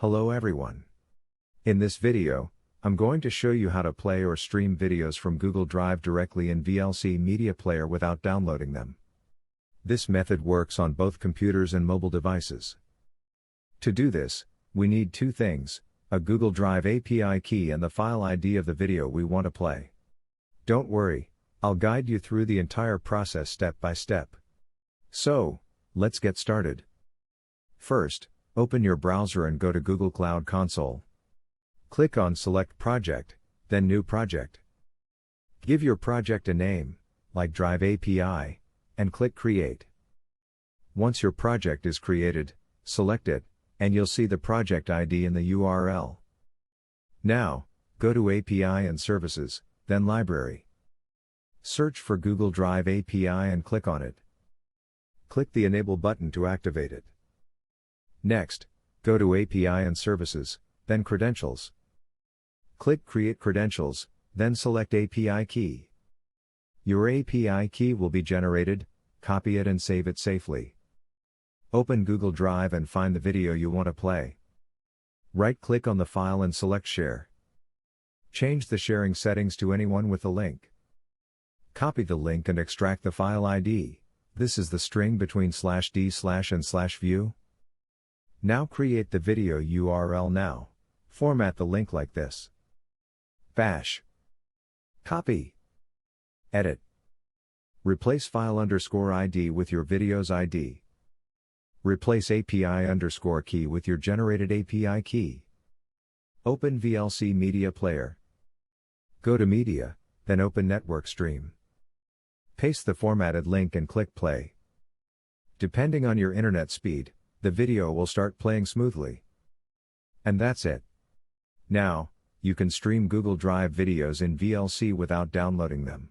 Hello everyone. In this video, I'm going to show you how to play or stream videos from Google Drive directly in VLC Media Player without downloading them. This method works on both computers and mobile devices. To do this, we need two things, a Google Drive API key and the file ID of the video we want to play. Don't worry, I'll guide you through the entire process step by step. So, let's get started. First, open your browser and go to Google Cloud Console. Click on Select Project, then New Project. Give your project a name, like Drive API, and click Create. Once your project is created, select it, and you'll see the project ID in the URL. Now, go to API and Services, then Library. Search for Google Drive API and click on it. Click the Enable button to activate it. Next, go to API and Services, then Credentials. Click Create Credentials, then select API Key. Your API key will be generated, copy it and save it safely. Open Google Drive and find the video you want to play. Right-click on the file and select Share. Change the sharing settings to anyone with the link. Copy the link and extract the file ID. This is the string between /d/ and /view. Now create the video URL now. Format the link like this. Bash. Copy. Edit. Replace file_ID with your video's ID. Replace API_key with your generated API key. Open VLC Media Player. Go to Media, then open Network Stream. Paste the formatted link and click Play. Depending on your internet speed, the video will start playing smoothly. And that's it. Now, you can stream Google Drive videos in VLC without downloading them.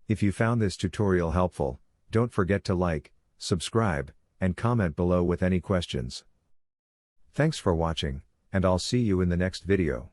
If you found this tutorial helpful, don't forget to like, subscribe, and comment below with any questions. Thanks for watching, and I'll see you in the next video.